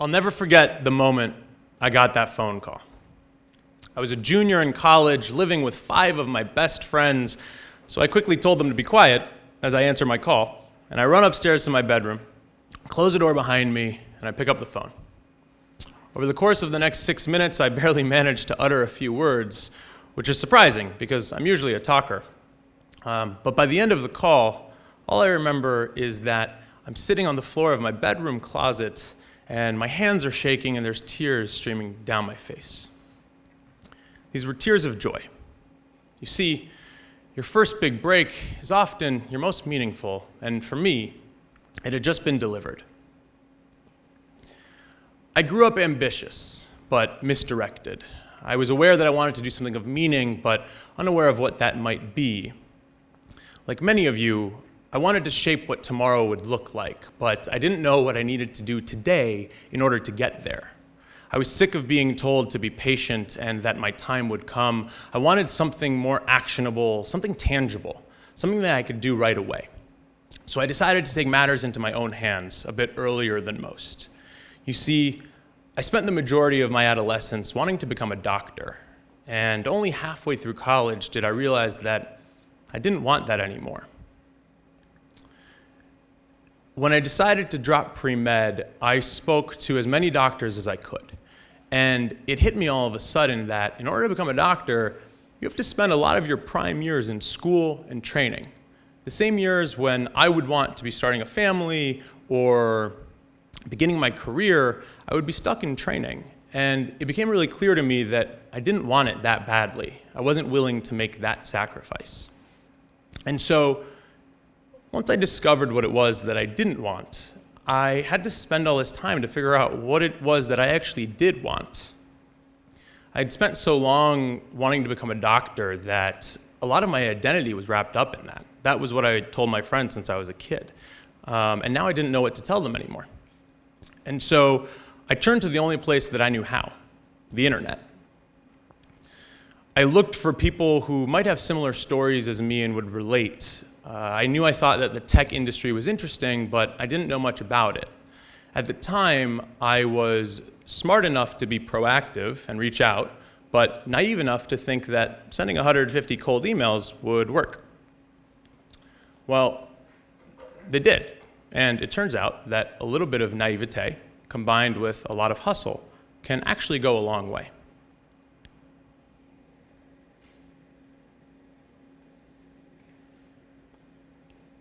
I'll never forget the moment I got that phone call. I was a junior in college, living with 5 of my best friends, so I quickly told them to be quiet as I answered my call, and I run upstairs to my bedroom, close the door behind me, and I pick up the phone. Over the course of the next 6 minutes, I barely managed to utter a few words, which is surprising because I'm usually a talker. But by the end of the call, all I remember is that I'm sitting on the floor of my bedroom closet and my hands are shaking and there's tears streaming down my face. These were tears of joy. You see, your first big break is often your most meaningful, and for me, it had just been delivered. I grew up ambitious, but misdirected. I was aware that I wanted to do something of meaning, but unaware of what that might be. Like many of you, I wanted to shape what tomorrow would look like, but I didn't know what I needed to do today in order to get there. I was sick of being told to be patient and that my time would come. I wanted something more actionable, something tangible, something that I could do right away. So I decided to take matters into my own hands a bit earlier than most. You see, I spent the majority of my adolescence wanting to become a doctor, and only halfway through college did I realize that I didn't want that anymore. When I decided to drop pre-med, I spoke to as many doctors as I could. And it hit me all of a sudden that in order to become a doctor, you have to spend a lot of your prime years in school and training. The same years when I would want to be starting a family or beginning my career, I would be stuck in training. And it became really clear to me that I didn't want it that badly. I wasn't willing to make that sacrifice. And so, once I discovered what it was that I didn't want, I had to spend all this time to figure out what it was that I actually did want. I'd spent so long wanting to become a doctor that a lot of my identity was wrapped up in that. That was what I told my friends since I was a kid. And now I didn't know what to tell them anymore. And so I turned to the only place that I knew how, the internet. I looked for people who might have similar stories as me and would relate. I thought that the tech industry was interesting, but I didn't know much about it. At the time, I was smart enough to be proactive and reach out, but naive enough to think that sending 150 cold emails would work. Well, they did, and it turns out that a little bit of naivete combined with a lot of hustle can actually go a long way.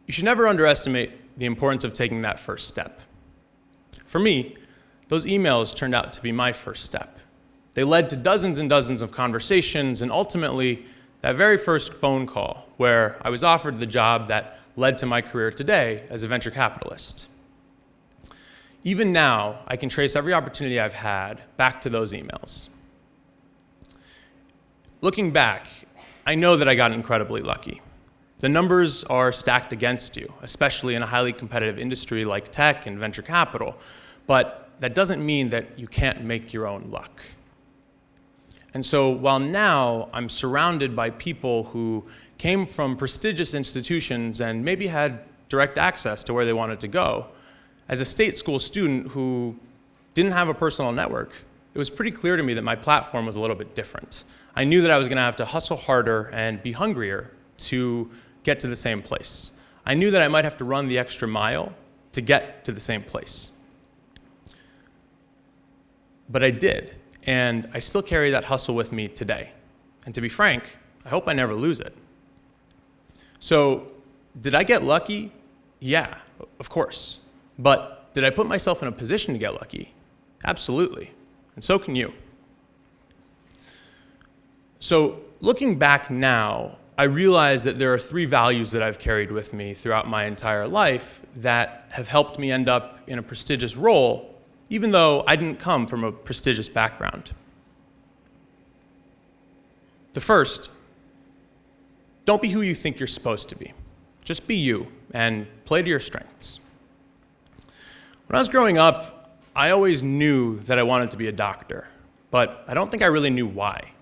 You should never underestimate the importance of taking that first step. For me, those emails turned out to be my first step. They led to dozens and dozens of conversations and ultimately that very first phone call where I was offered the job that led to my career today as a venture capitalist. Even now, I can trace every opportunity I've had back to those emails. Looking back, I know that I got incredibly lucky. The numbers are stacked against you, especially in a highly competitive industry like tech and venture capital, but that doesn't mean that you can't make your own luck. And so while now I'm surrounded by people who came from prestigious institutions and maybe had direct access to where they wanted to go, as a state school student who didn't have a personal network, it was pretty clear to me that my platform was a little bit different. I knew that I was going to have to hustle harder and be hungrier to get to the same place. I knew that I might have to run the extra mile to get to the same place. But I did, and I still carry that hustle with me today. And to be frank, I hope I never lose it. So, did I get lucky? Yeah, of course. But did I put myself in a position to get lucky? Absolutely. And so can you. So, looking back now, I realize that there are 3 values that I've carried with me throughout my entire life that have helped me end up in a prestigious role, even though I didn't come from a prestigious background. The first, don't be who you think you're supposed to be. Just be you and play to your strengths. When I was growing up, I always knew that I wanted to be a doctor, but I don't think I really knew why.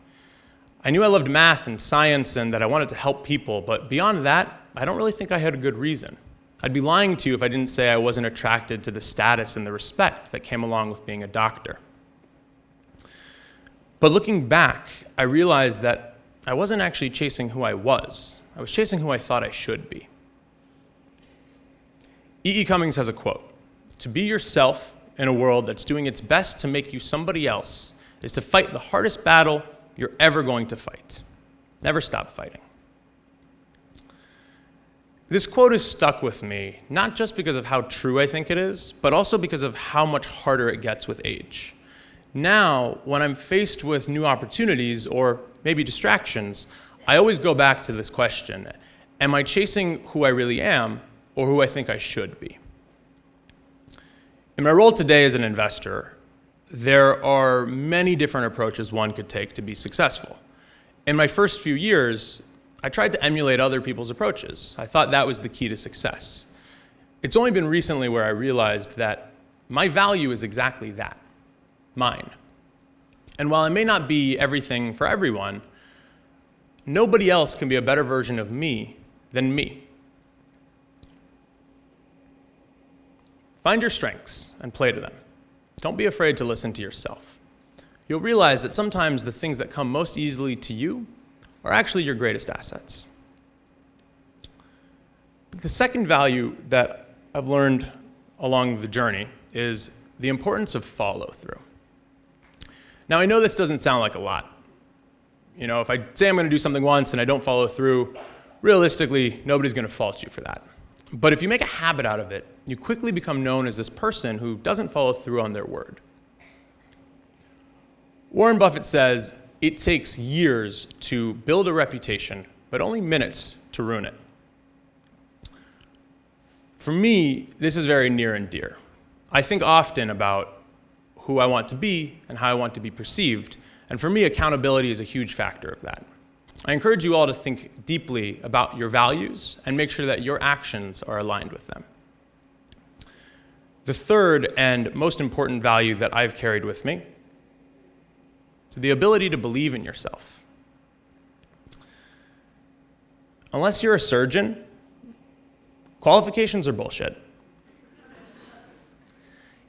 I knew I loved math and science and that I wanted to help people, but beyond that, I don't really think I had a good reason. I'd be lying to you if I didn't say I wasn't attracted to the status and the respect that came along with being a doctor. But looking back, I realized that I wasn't actually chasing who I was. I was chasing who I thought I should be. E.E. Cummings has a quote: "To be yourself in a world that's doing its best to make you somebody else is to fight the hardest battle you're ever going to fight. Never stop fighting." This quote has stuck with me, not just because of how true I think it is, but also because of how much harder it gets with age. Now, when I'm faced with new opportunities or maybe distractions, I always go back to this question: am I chasing who I really am or who I think I should be? In my role today as an investor, there are many different approaches one could take to be successful. In my first few years, I tried to emulate other people's approaches. I thought that was the key to success. It's only been recently where I realized that my value is exactly that: mine. And while I may not be everything for everyone, nobody else can be a better version of me than me. Find your strengths and play to them. Don't be afraid to listen to yourself. You'll realize that sometimes the things that come most easily to you are actually your greatest assets. The second value that I've learned along the journey is the importance of follow-through. Now, I know this doesn't sound like a lot. If I say I'm going to do something once and I don't follow through, realistically, nobody's going to fault you for that. But if you make a habit out of it, you quickly become known as this person who doesn't follow through on their word. Warren Buffett says it takes years to build a reputation, but only minutes to ruin it. For me, this is very near and dear. I think often about who I want to be and how I want to be perceived, and for me, accountability is a huge factor of that. I encourage you all to think deeply about your values and make sure that your actions are aligned with them. The third and most important value that I've carried with me is the ability to believe in yourself. Unless you're a surgeon, qualifications are bullshit.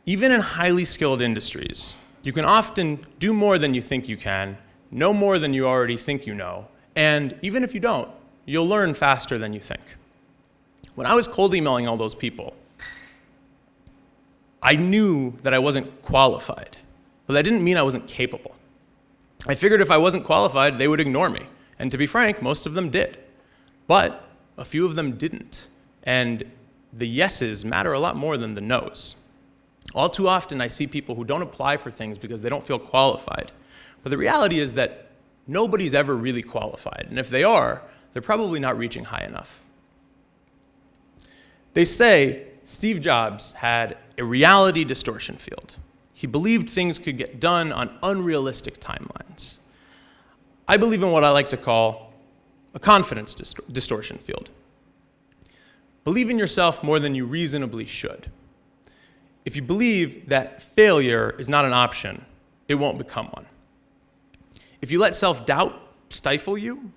Even in highly skilled industries, you can often do more than you think you can, know more than you already think you know, and even if you don't, you'll learn faster than you think. When I was cold emailing all those people, I knew that I wasn't qualified, but that didn't mean I wasn't capable. I figured if I wasn't qualified, they would ignore me. And to be frank, most of them did. But a few of them didn't. And the yeses matter a lot more than the nos. All too often, I see people who don't apply for things because they don't feel qualified. But the reality is that nobody's ever really qualified. And if they are, they're probably not reaching high enough. They say Steve Jobs had a reality distortion field. He believed things could get done on unrealistic timelines. I believe in what I like to call a confidence distortion field. Believe in yourself more than you reasonably should. If you believe that failure is not an option, it won't become one. If you let self-doubt stifle you,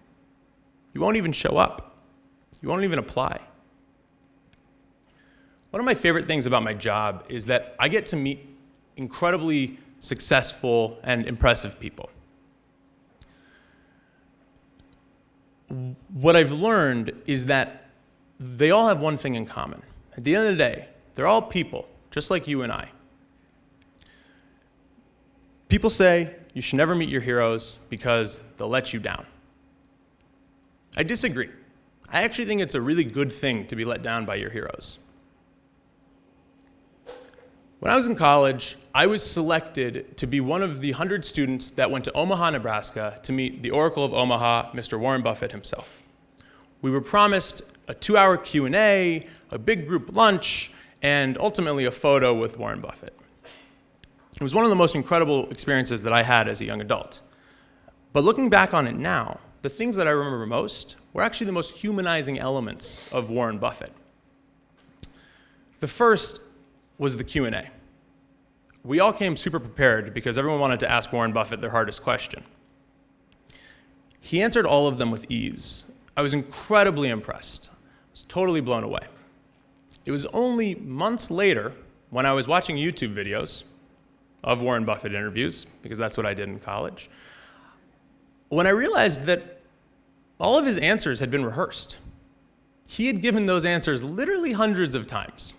you won't even show up. You won't even apply. One of my favorite things about my job is that I get to meet incredibly successful and impressive people. What I've learned is that they all have one thing in common. At the end of the day, they're all people, just like you and I. People say you should never meet your heroes because they'll let you down. I disagree. I actually think it's a really good thing to be let down by your heroes. When I was in college, I was selected to be one of the 100 students that went to Omaha, Nebraska to meet the Oracle of Omaha, Mr. Warren Buffett himself. We were promised a 2-hour Q&A, a big group lunch, and ultimately a photo with Warren Buffett. It was one of the most incredible experiences that I had as a young adult. But looking back on it now, the things that I remember most were actually the most humanizing elements of Warren Buffett. The first was the Q&A. We all came super prepared because everyone wanted to ask Warren Buffett their hardest question. He answered all of them with ease. I was incredibly impressed. I was totally blown away. It was only months later, when I was watching YouTube videos of Warren Buffett interviews, because that's what I did in college, when I realized that all of his answers had been rehearsed. He had given those answers literally hundreds of times.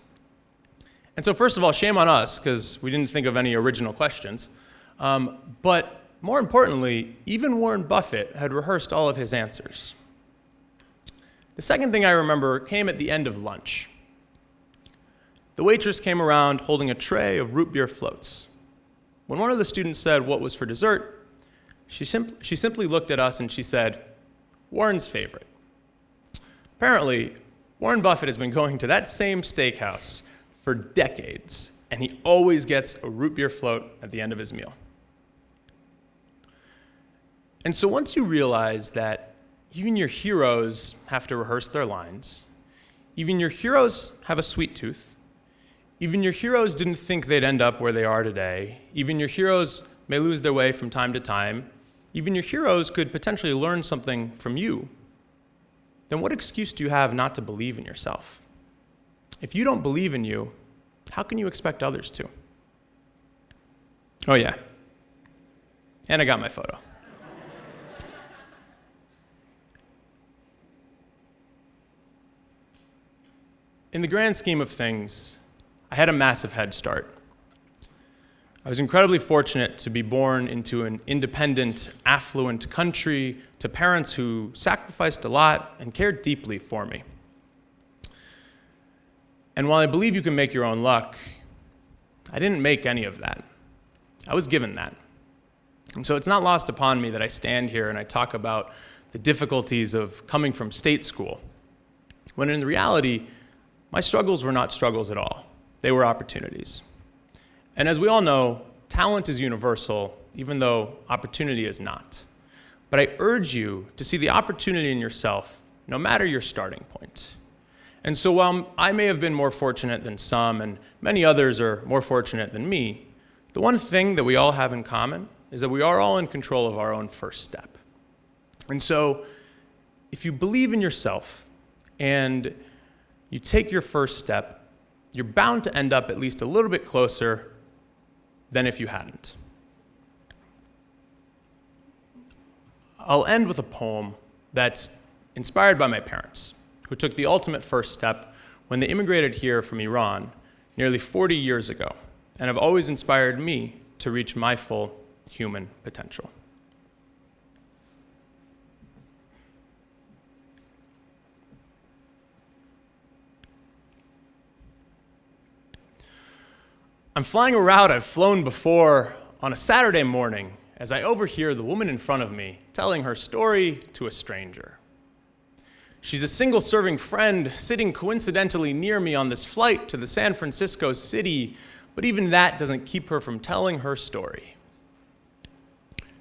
And so first of all, shame on us, because we didn't think of any original questions. But more importantly, even Warren Buffett had rehearsed all of his answers. The second thing I remember came at the end of lunch. The waitress came around holding a tray of root beer floats. When one of the students said what was for dessert, she simply looked at us and she said, "Warren's favorite." Apparently, Warren Buffett has been going to that same steakhouse for decades, and he always gets a root beer float at the end of his meal. And so once you realize that even your heroes have to rehearse their lines, even your heroes have a sweet tooth, even your heroes didn't think they'd end up where they are today, even your heroes may lose their way from time to time, even your heroes could potentially learn something from you, then what excuse do you have not to believe in yourself? If you don't believe in you, how can you expect others to? Oh yeah, and I got my photo. In the grand scheme of things, I had a massive head start. I was incredibly fortunate to be born into an independent, affluent country to parents who sacrificed a lot and cared deeply for me. And while I believe you can make your own luck, I didn't make any of that. I was given that. And so it's not lost upon me that I stand here and I talk about the difficulties of coming from state school, when in reality, my struggles were not struggles at all. They were opportunities. And as we all know, talent is universal, even though opportunity is not. But I urge you to see the opportunity in yourself, no matter your starting point. And so while I may have been more fortunate than some, and many others are more fortunate than me, the one thing that we all have in common is that we are all in control of our own first step. And so if you believe in yourself and you take your first step, you're bound to end up at least a little bit closer than if you hadn't. I'll end with a poem that's inspired by my parents, who took the ultimate first step when they immigrated here from Iran nearly 40 years ago, and have always inspired me to reach my full human potential. I'm flying a route I've flown before on a Saturday morning as I overhear the woman in front of me telling her story to a stranger. She's a single-serving friend sitting coincidentally near me on this flight to the San Francisco city, but even that doesn't keep her from telling her story.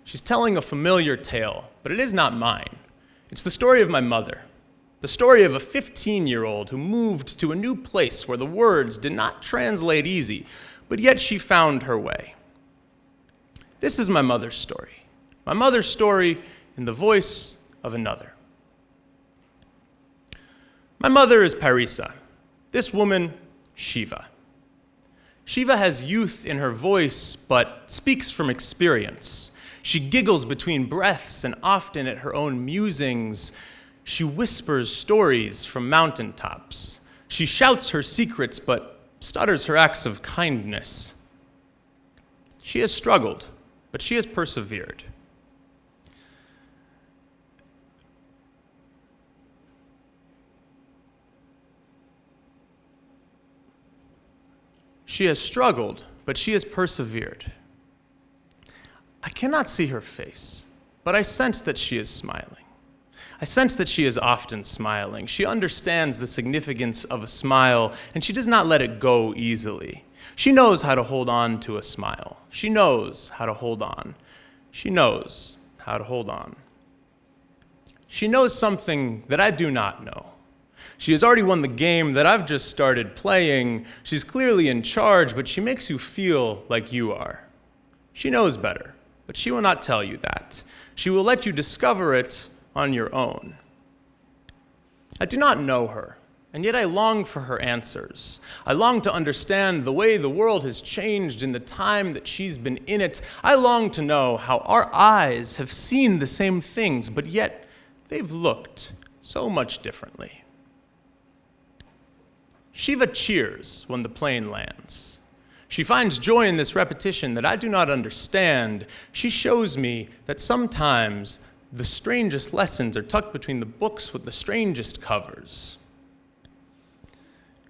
She's telling a familiar tale, but it is not mine. It's the story of my mother, the story of a 15-year-old who moved to a new place where the words did not translate easy, but yet she found her way. This is my mother's story. My mother's story in the voice of another. My mother is Parisa. This woman, Shiva. Shiva has youth in her voice, but speaks from experience. She giggles between breaths and often at her own musings. She whispers stories from mountaintops. She shouts her secrets, but stutters her acts of kindness. She has struggled, but she has persevered. She has struggled, but she has persevered. I cannot see her face, but I sense that she is smiling. I sense that she is often smiling. She understands the significance of a smile, and she does not let it go easily. She knows how to hold on to a smile. She knows how to hold on. She knows how to hold on. She knows something that I do not know. She has already won the game that I've just started playing. She's clearly in charge, but she makes you feel like you are. She knows better, but she will not tell you that. She will let you discover it on your own. I do not know her, and yet I long for her answers. I long to understand the way the world has changed in the time that she's been in it. I long to know how our eyes have seen the same things, but yet they've looked so much differently. Shiva cheers when the plane lands. She finds joy in this repetition that I do not understand. She shows me that sometimes the strangest lessons are tucked between the books with the strangest covers.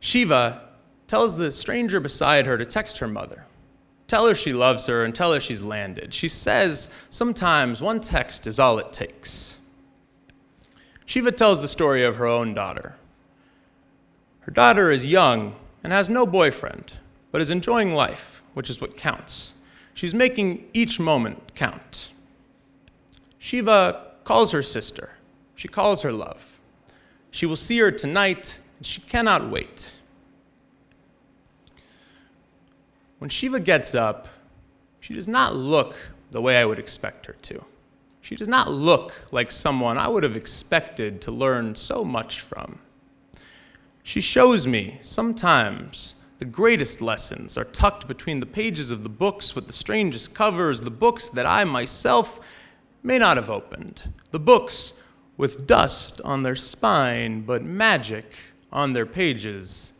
Shiva tells the stranger beside her to text her mother. Tell her she loves her and tell her she's landed. She says sometimes one text is all it takes. Shiva tells the story of her own daughter. Her daughter is young and has no boyfriend, but is enjoying life, which is what counts. She's making each moment count. Shiva calls her sister. She calls her love. She will see her tonight, and she cannot wait. When Shiva gets up, she does not look the way I would expect her to. She does not look like someone I would have expected to learn so much from. She shows me sometimes the greatest lessons are tucked between the pages of the books with the strangest covers, the books that I myself may not have opened, the books with dust on their spine but magic on their pages.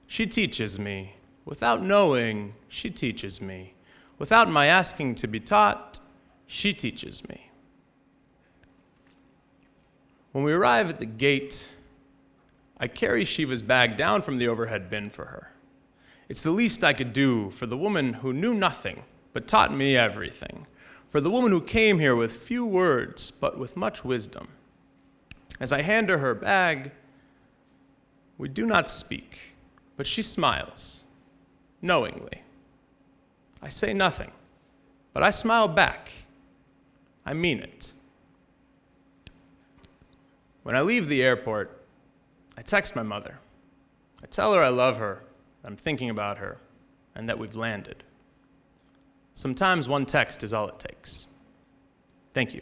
She teaches me. Without knowing, she teaches me. Without my asking to be taught, she teaches me. When we arrive at the gate, I carry Shiva's bag down from the overhead bin for her. It's the least I could do for the woman who knew nothing but taught me everything, for the woman who came here with few words but with much wisdom. As I hand her her bag, we do not speak, but she smiles, knowingly. I say nothing, but I smile back. I mean it. When I leave the airport, I text my mother. I tell her I love her, I'm thinking about her, and that we've landed. Sometimes one text is all it takes. Thank you.